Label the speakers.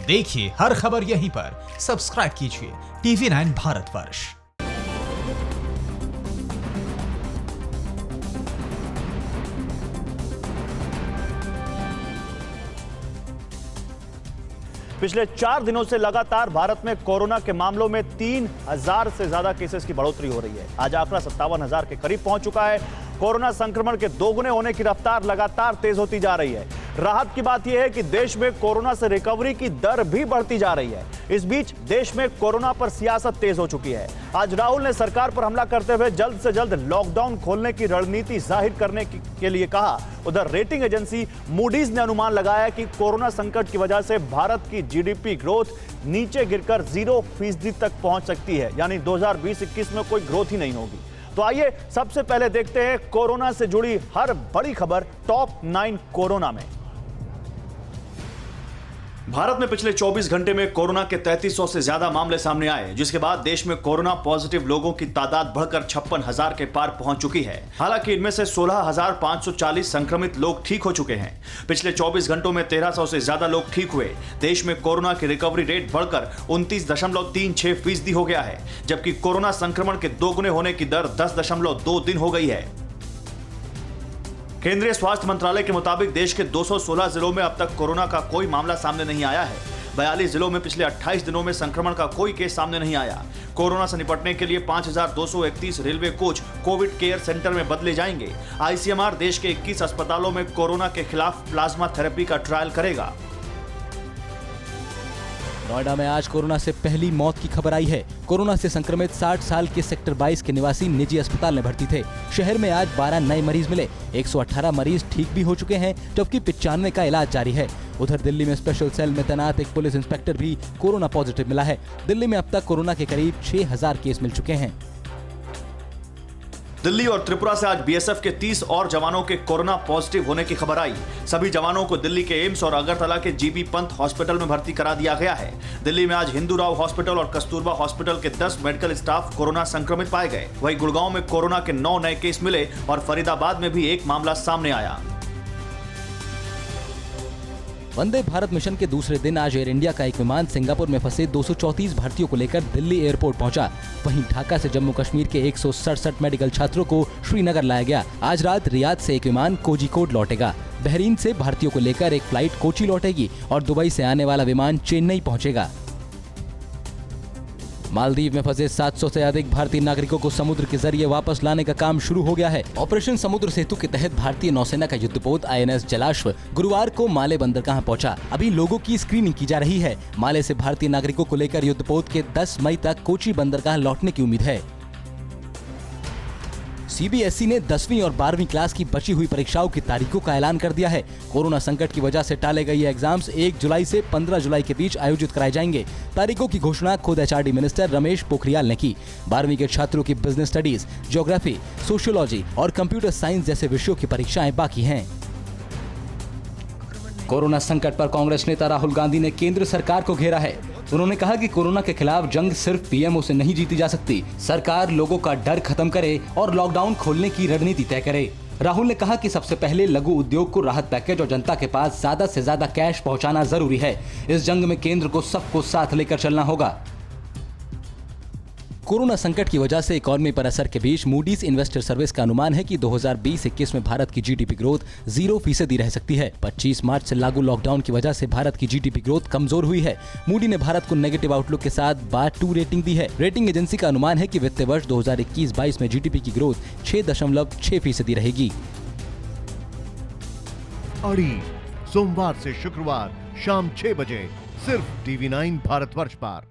Speaker 1: देखिए हर खबर यहीं पर, सब्सक्राइब कीजिए TV9 भारतवर्ष।
Speaker 2: पिछले 4 दिनों से लगातार भारत में कोरोना के मामलों में 3000 से ज्यादा केसेस की बढ़ोतरी हो रही है। आज आंकड़ा 57,000 के करीब पहुंच चुका है। कोरोना संक्रमण के दोगुने होने की रफ्तार लगातार तेज होती जा रही है। राहत की बात यह है कि देश में कोरोना से रिकवरी की दर भी बढ़ती जा रही है। इस बीच देश में कोरोना पर सियासत तेज हो चुकी है। आज राहुल ने सरकार पर हमला करते हुए जल्द से जल्द लॉकडाउन खोलने की रणनीति जाहिर करने के लिए कहा। उधर रेटिंग एजेंसी मूडीज ने अनुमान लगाया कि कोरोना संकट की वजह से भारत की जीडीपी ग्रोथ नीचे गिरकर 0% तक पहुंच सकती है, यानी 2020-21 में कोई ग्रोथ ही नहीं होगी। तो आइए सबसे पहले देखते हैं कोरोना से जुड़ी हर बड़ी खबर टॉप 9 कोरोना में। भारत में पिछले 24 घंटे में कोरोना के 3300 से ज्यादा मामले सामने आए, जिसके बाद देश में कोरोना पॉजिटिव लोगों की तादाद बढ़कर 56,000 के पार पहुंच चुकी है। हालांकि इनमें से 16,540 संक्रमित लोग ठीक हो चुके हैं। पिछले 24 घंटों में 1300 से ज्यादा लोग ठीक हुए। देश में कोरोना की रिकवरी रेट बढ़कर 29.36% हो गया है, जबकि कोरोना संक्रमण के दोगुने होने की दर 10.2 दिन हो गई है। केंद्रीय स्वास्थ्य मंत्रालय के मुताबिक देश के 216 जिलों में अब तक कोरोना का कोई मामला सामने नहीं आया है। 42 जिलों में पिछले 28 दिनों में संक्रमण का कोई केस सामने नहीं आया। कोरोना से निपटने के लिए 5,231 railway coach Covid care centre में बदले जाएंगे। आईसीएमआर देश के 21 अस्पतालों में कोरोना के खिलाफ प्लाज्मा थेरेपी का ट्रायल करेगा।
Speaker 3: नोएडा में आज कोरोना से पहली मौत की खबर आई है। कोरोना से संक्रमित 60 साल के सेक्टर 22 के निवासी निजी अस्पताल में भर्ती थे। शहर में आज 12 नए मरीज मिले। 118 मरीज ठीक भी हो चुके हैं, जबकि 95 का इलाज जारी है। उधर दिल्ली में स्पेशल सेल में तैनात एक पुलिस इंस्पेक्टर भी कोरोना पॉजिटिव मिला है। दिल्ली में अब तक कोरोना के करीब 6,000 केस मिल चुके हैं।
Speaker 2: दिल्ली और त्रिपुरा से आज बीएसएफ के 30 और जवानों के कोरोना पॉजिटिव होने की खबर आई। सभी जवानों को दिल्ली के एम्स और अगरतला के जीबी पंत हॉस्पिटल में भर्ती करा दिया गया है। दिल्ली में आज हिंदू राव हॉस्पिटल और कस्तूरबा हॉस्पिटल के 10 मेडिकल स्टाफ कोरोना संक्रमित पाए गए। वहीं गुड़गांव में कोरोना के 9 नए केस मिले और फरीदाबाद में भी एक मामला सामने आया।
Speaker 3: वंदे भारत मिशन के दूसरे दिन आज एयर इंडिया का एक विमान सिंगापुर में फंसे 234 भारतीयों को लेकर दिल्ली एयरपोर्ट पहुंचा। वहीं ढाका से जम्मू कश्मीर के 167 मेडिकल छात्रों को श्रीनगर लाया गया। आज रात रियाद से एक विमान कोझिकोड लौटेगा। बहरीन से भारतीयों को लेकर एक फ्लाइट कोची लौटेगी और दुबई से आने वाला विमान चेन्नई पहुंचेगा। मालदीव में फंसे 700 से अधिक भारतीय नागरिकों को समुद्र के जरिए वापस लाने का काम शुरू हो गया है। ऑपरेशन समुद्र सेतु के तहत भारतीय नौसेना का युद्धपोत INS जलाश्व गुरुवार को माले बंदरगाह पहुंचा। अभी लोगों की स्क्रीनिंग की जा रही है। माले से भारतीय नागरिकों को लेकर युद्धपोत के 10 मई तक कोची बंदरगाह लौटने की उम्मीद है। CBSE ने 10वीं और 12वीं क्लास की बची हुई परीक्षाओं की तारीखों का ऐलान कर दिया है। कोरोना संकट की वजह से टाले गए ये एग्जाम्स 1 जुलाई से 15 जुलाई के बीच आयोजित कराए जाएंगे। तारीखों की घोषणा खुद HRD मिनिस्टर रमेश पोखरियाल ने की। 12वीं के छात्रों की बिजनेस स्टडीज, ज्योग्राफी, सोशियोलॉजी और कंप्यूटर साइंस जैसे विषयों की परीक्षाएं बाकी हैं। कोरोना संकट पर कांग्रेस नेता राहुल गांधी ने केंद्र सरकार को घेरा है। उन्होंने कहा कि कोरोना के खिलाफ जंग सिर्फ पीएमओ से नहीं जीती जा सकती। सरकार लोगों का डर खत्म करे और लॉकडाउन खोलने की रणनीति तय करे। राहुल ने कहा कि सबसे पहले लघु उद्योग को राहत पैकेज और जनता के पास ज्यादा से ज्यादा कैश पहुंचाना जरूरी है। इस जंग में केंद्र को सबको साथ लेकर चलना होगा। कोरोना संकट की वजह से इकोनॉमी पर असर के बीच मूडीज इन्वेस्टर सर्विस का अनुमान है कि 2020-21 में भारत की जीडीपी ग्रोथ 0% रह सकती है। 25 मार्च से लागू लॉकडाउन की वजह से भारत की जीडीपी ग्रोथ कमजोर हुई है। मूडी ने भारत को नेगेटिव आउटलुक के साथ बार 2 रेटिंग दी है। रेटिंग एजेंसी का अनुमान है कि वित्तीय वर्ष 2021-22 में जीडीपी की ग्रोथ 6.6% रहेगी।
Speaker 4: अड़ी सोमवार से शुक्रवार शाम 6 बजे सिर्फ TV9 भारतवर्ष पर।